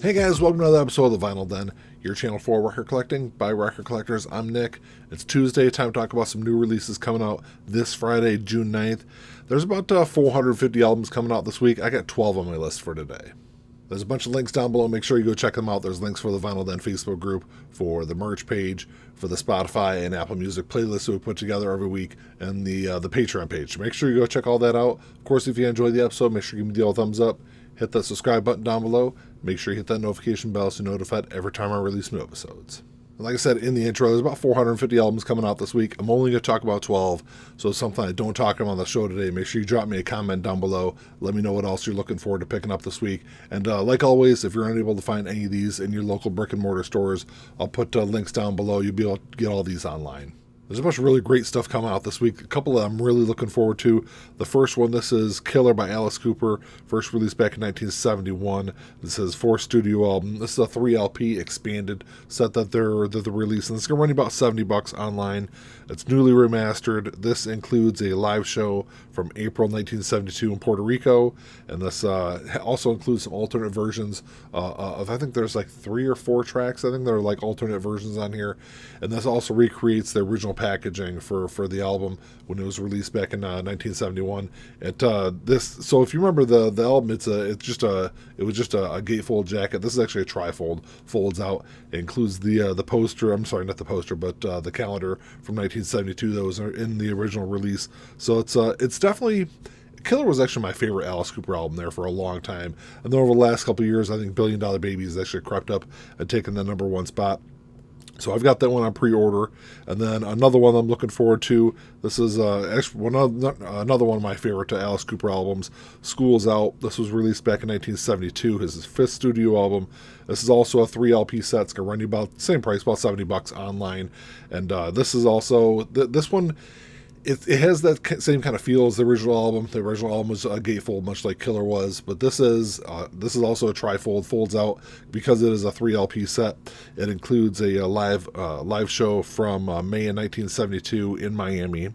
Hey guys, welcome to another episode of The Vinyl Den, your channel for record collecting by record collectors. I'm Nick. It's Tuesday, time to talk about some new releases coming out this Friday, June 9th. There's about 450 albums coming out this week. I got 12 on my list for today. There's a bunch of links down below. Make sure you go check them out. There's links for the Vinyl Den Facebook group, for the merch page, for the Spotify and Apple Music playlists that we put together every week, and the Patreon page. Make sure you go check all that out. Of course, if you enjoyed the episode, make sure you give me the old thumbs up. Hit that subscribe button down below. Make sure you hit that notification bell so you're notified every time I release new episodes. And like I said in the intro, there's about 450 albums coming out this week. I'm only going to talk about 12, so it's something I don't talk about on the show today. Make sure you drop me a comment down below. Let me know what else you're looking forward to picking up this week. And like always, if you're unable to find any of these in your local brick and mortar stores, I'll put links down below. You'll be able to get all these online. There's a bunch of really great stuff coming out this week. A couple that I'm really looking forward to. The first one, this is Killer by Alice Cooper, first released back in 1971. This is 4 studio album. This is a 3 LP expanded set that they're releasing. It's going to run you about $70 online. It's newly remastered. This includes a live show from April 1972 in Puerto Rico, and this also includes some alternate versions of, I think there's like 3 or 4 tracks. I think there are like alternate versions on here, and this also recreates the original packaging for the album when it was released back in 1971. So if you remember the album, it was just a gatefold jacket. This is actually a trifold. Folds out. It includes the poster. I'm sorry, not the poster, but the calendar from 1972 that was in the original release. So it's definitely. Killer was actually my favorite Alice Cooper album there for a long time. And then over the last couple of years, I think Billion Dollar Baby has actually crept up and taken the number 1 spot. So I've got that one on pre-order. And then another one I'm looking forward to. This is another one of my favorite Alice Cooper albums. School's Out. This was released back in 1972. His 5th studio album. This is also a 3 LP set. It's going to run you about the same price, about $70 online. And this is also, this one, it has that same kind of feel as the original album. The original album was a gatefold, much like Killer was, but this is also a trifold. Folds out because it is a 3 LP set. It includes a live show from May of 1972 in Miami.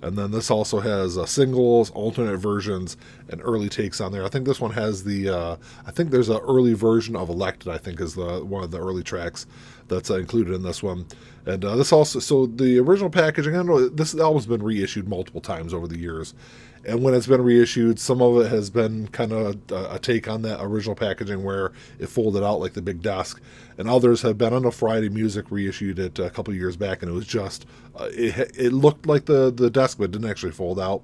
And then this also has singles, alternate versions, and early takes on there. I think this one has I think there's an early version of Elected, I think is one of the early tracks that's included in this one. And this also, so the original packaging, I know this album's been reissued multiple times over the years. And when it's been reissued, some of it has been kind of a take on that original packaging where it folded out like the big desk. And others have been on a Friday Music reissued it a couple of years back, and it was just, it looked like the desk, but didn't actually fold out.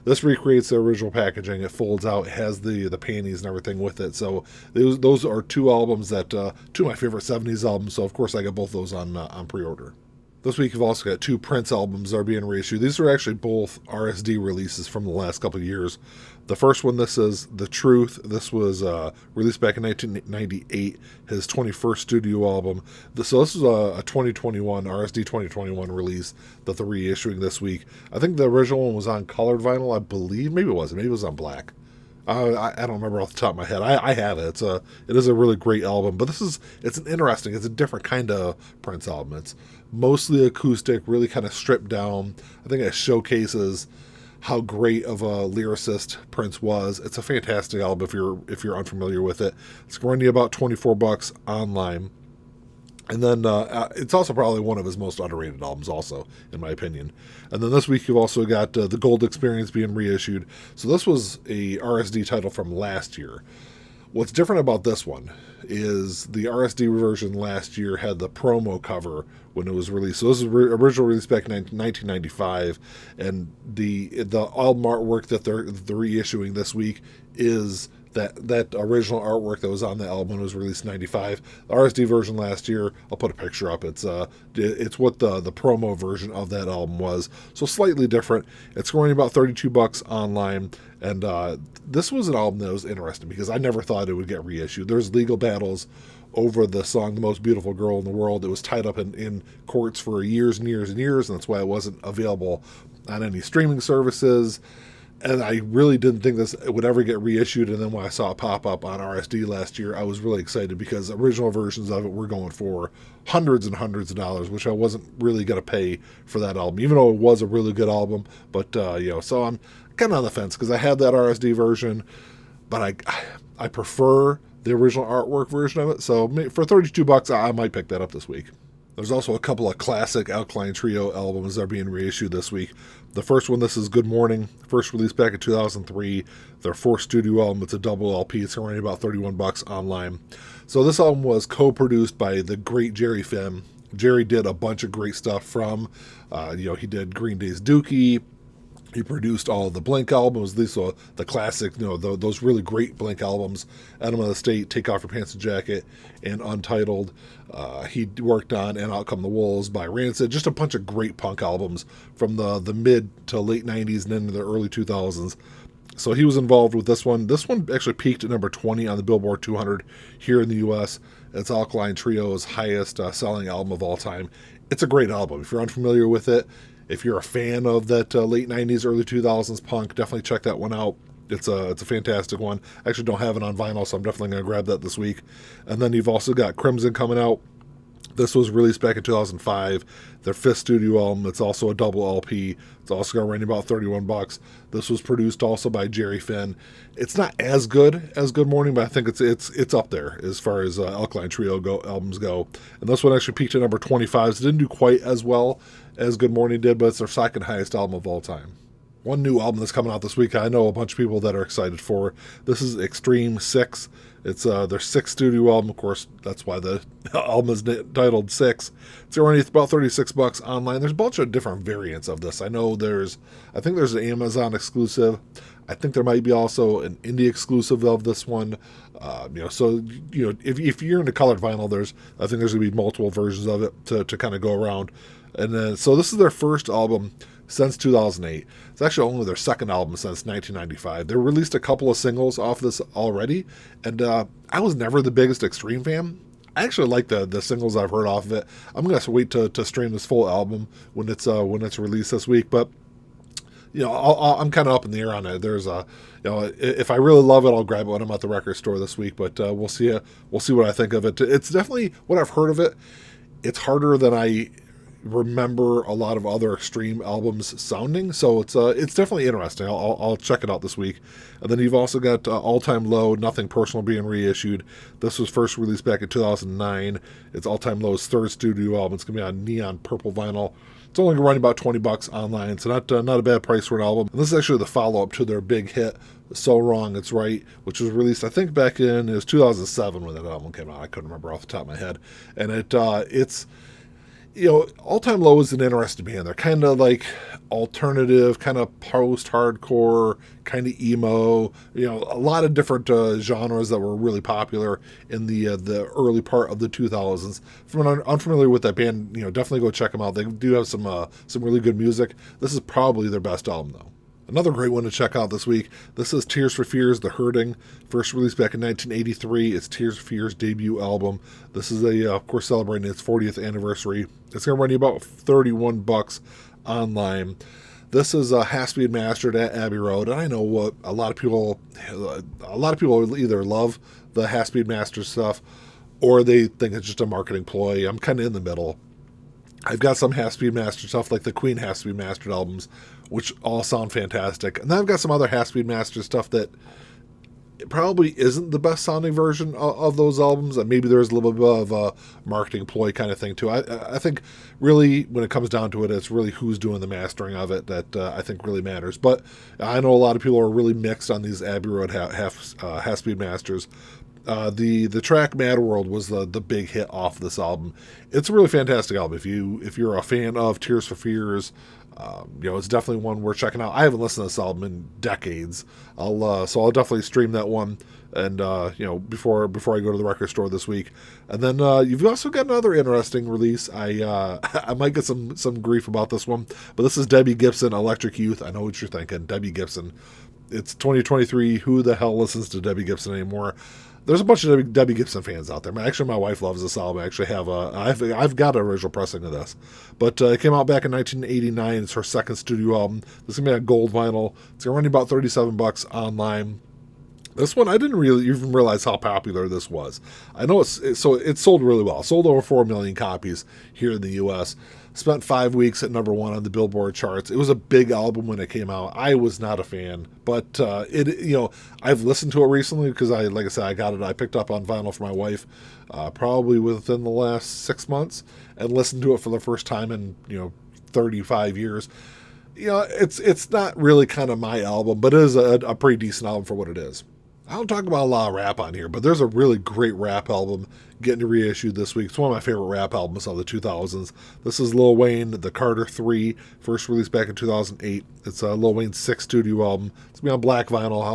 This recreates the original packaging. It folds out. It has the panties and everything with it. So those are 2 albums that, 2 of my favorite 70s albums. So, of course, I got both those on pre-order. This week, you've also got 2 Prince albums that are being reissued. These are actually both RSD releases from the last couple of years. The first one, this is The Truth. This was released back in 1998, his 21st studio album. So this is a 2021, RSD 2021 release that they're reissuing this week. I think the original one was on colored vinyl, I believe. Maybe it wasn't. Maybe it was on black. I don't remember off the top of my head. I have it. It is a really great album, but it's a different kind of Prince album. It's mostly acoustic, really kind of stripped down. I think it showcases how great of a lyricist Prince was. It's a fantastic album if you're unfamiliar with it. It's going to be about $24 online. And then it's also probably one of his most underrated albums also, in my opinion. And then this week you've also got The Gold Experience being reissued. So this was a RSD title from last year. What's different about this one is the RSD version last year had the promo cover when it was released. So this was originally released back in 1995, and the album artwork that they're reissuing this week is that original artwork that was on the album when it was released in 95. The RSD version last year, I'll put a picture up. It's what the promo version of that album was. So slightly different. It's going about $32 online. And this was an album that was interesting because I never thought it would get reissued. There's legal battles over the song The Most Beautiful Girl in the World. It was tied up in courts for years and years and years, and that's why it wasn't available on any streaming services. And I really didn't think this would ever get reissued. And then when I saw it pop up on RSD last year, I was really excited because original versions of it were going for hundreds and hundreds of dollars, which I wasn't really going to pay for that album, even though it was a really good album. But, so I'm kind of on the fence because I had that RSD version, but I prefer the original artwork version of it. So for $32, I might pick that up this week. There's also a couple of classic Alkaline Trio albums that are being reissued this week. The first one, this is Good Mourning, first released back in 2003. Their fourth studio album. It's a double LP. It's running about $31 online. So this album was co-produced by the great Jerry Finn. Jerry did a bunch of great stuff from, he did Green Day's Dookie. He produced all of the Blink albums, these are the classic, those really great Blink albums, Enema of the State, Take Off Your Pants and Jacket, and Untitled. He worked on And Out Come the Wolves by Rancid, just a bunch of great punk albums from the mid to late 90s and into the early 2000s. So he was involved with this one. This one actually peaked at number 20 on the Billboard 200 here in the U.S. It's Alkaline Trio's highest selling album of all time. It's a great album. If you're unfamiliar with it, if you're a fan of that late 90s, early 2000s punk, definitely check that one out. It's a fantastic one. I actually don't have it on vinyl, so I'm definitely going to grab that this week. And then you've also got Crimson coming out. This was released back in 2005. Their fifth studio album. It's also a double LP. It's also going to run you about $31. This was produced also by Jerry Finn. It's not as good as Good Mourning, but I think it's up there as far as Alkaline Trio albums go. And this one actually peaked at number 25. So it didn't do quite as well as Good Mourning did, but it's their second highest album of all time. One new album that's coming out this week, I know a bunch of people that are excited for. This is Extreme 6. It's their sixth studio album. Of course, that's why the album is titled 6. It's only about $36 online. There's a bunch of different variants of this. I think there's an Amazon exclusive. I think there might be also an indie exclusive of this one. If you're into colored vinyl, I think there's going to be multiple versions of it to kind of go around. And then, so this is their first album since 2008. It's actually only their second album since 1995. They released a couple of singles off this already, and I was never the biggest Extreme fan. I actually like the singles I've heard off of it. I'm gonna have to wait to stream this full album when it's released this week. But I'm kind of up in the air on it. There's if I really love it, I'll grab it when I'm at the record store this week. But we'll see what I think of it. It's definitely what I've heard of it. It's harder than I remember a lot of other Extreme albums sounding, so it's definitely interesting. I'll check it out this week. And then you've also got All Time Low, Nothing Personal being reissued. This was first released back in 2009. It's All Time Low's third studio album. It's gonna be on neon purple vinyl. It's only going to run about $20 online, so not a bad price for an album. And this is actually the follow-up to their big hit, So Wrong It's Right, which was released, I think, back in, it was 2007 when that album came out. I couldn't remember off the top of my head. And it's All Time Low is an interesting band. They're kind of like alternative, kind of post-hardcore, kind of emo. A lot of different genres that were really popular in the early part of the 2000s. If I'm unfamiliar with that band, definitely go check them out. They do have some really good music. This is probably their best album, though. Another great one to check out this week. This is Tears for Fears, The Hurting. First released back in 1983. It's Tears for Fears' debut album. This is of course, celebrating its 40th anniversary. It's going to run you about $31 online. This has to be mastered at Abbey Road. And I know what a lot of people either love the has-to-be mastered stuff, or they think it's just a marketing ploy. I'm kind of in the middle. I've got some has-to-be mastered stuff, like the Queen has-to-be mastered albums, which all sound fantastic. And then I've got some other has-to-be mastered stuff that probably isn't the best sounding version of those albums, and maybe there's a little bit of a marketing ploy kind of thing too. I think really when it comes down to it, it's really who's doing the mastering of it that I think really matters. But I know a lot of people are really mixed on these Abbey Road has-to-be masters. The track Mad World was the big hit off this album. It's a really fantastic album. If you're a fan of Tears for Fears, it's definitely one worth checking out. I haven't listened to this album in decades. So I'll definitely stream that one, and before I go to the record store this week. And then you've also got another interesting release. I might get some grief about this one, but this is Debbie Gibson, Electric Youth. I know what you're thinking, Debbie Gibson. It's 2023. Who the hell listens to Debbie Gibson anymore? There's a bunch of Debbie Gibson fans out there. Actually, my wife loves this album. I actually I've got an original pressing of this. But it came out back in 1989. It's her second studio album. This is going to be on gold vinyl. It's going to run you about $37 online. This one, I didn't really even realize how popular this was. I know it sold really well. It sold over 4 million copies here in the U.S. spent 5 weeks at #1 on the Billboard charts. It was a big album when it came out. I was not a fan, but I've listened to it recently because like I said, I picked up on vinyl for my wife, probably within the last 6 months, and listened to it for the first time in 35 years. It's not really kind of my album, but it is a pretty decent album for what it is. I don't talk about a lot of rap on here, but there's a really great rap album getting reissued this week. It's one of my favorite rap albums of the 2000s. This is Lil Wayne, The Carter 3, first released back in 2008. It's Lil Wayne's 6th studio album. It's gonna be on black vinyl. I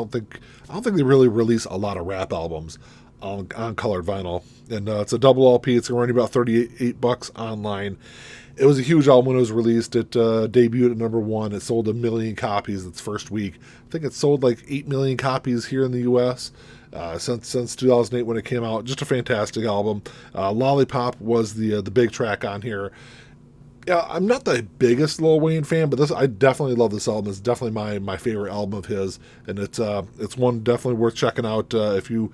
don't think they really release a lot of rap albums on colored vinyl. And it's a double LP. It's going to run about $38 online. It was a huge album when it was released. It debuted at #1. It sold 1 million copies its first week. I think it sold like 8 million copies here in the U.S. Since 2008 when it came out. Just a fantastic album. Lollipop was the big track on here. Yeah, I'm not the biggest Lil Wayne fan, but I definitely love this album. It's definitely my favorite album of his, and it's one definitely worth checking out if you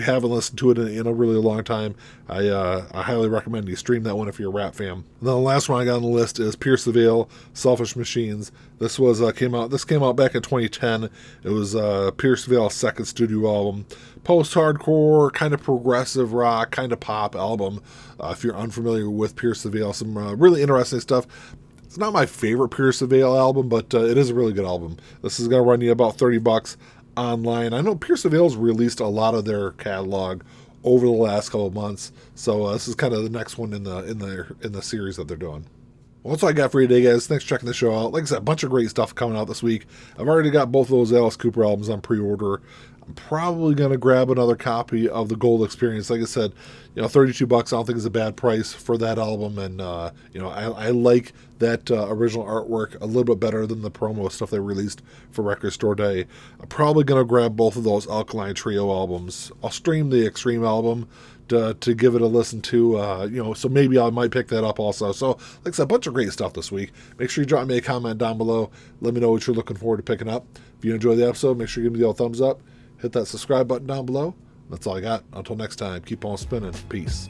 haven't listened to it in a really long time. I highly recommend you stream that one if you're a rap fan. And then the last one I got on the list is Pierce the Veil, Selfish Machines. This came out back in 2010. It was Pierce the Veil's 2nd studio album. Post-hardcore, kind of progressive rock, kind of pop album. If you're unfamiliar with Pierce the Veil, some really interesting stuff. It's not my favorite Pierce the Veil album, but it is a really good album. This is going to run you about $30 online. I know Pierce the Veil's released a lot of their catalog over the last couple of months, so this is kind of the next one in the series that they're doing. Well, that's all I got for you today, guys. Thanks for checking the show out. Like I said, a bunch of great stuff coming out this week. I've already got both of those Alice Cooper albums on pre-order. I'm probably going to grab another copy of the Gold Experience. Like I said, $32 I don't think is a bad price for that album. And, I like that original artwork a little bit better than the promo stuff they released for Record Store Day. I'm probably going to grab both of those Alkaline Trio albums. I'll stream the Extreme album to give it a listen to, so maybe I might pick that up also. So, like I said, a bunch of great stuff this week. Make sure you drop me a comment down below. Let me know what you're looking forward to picking up. If you enjoyed the episode, make sure you give me the old thumbs up. Hit that subscribe button down below. That's all I got. Until next time, keep on spinning. Peace.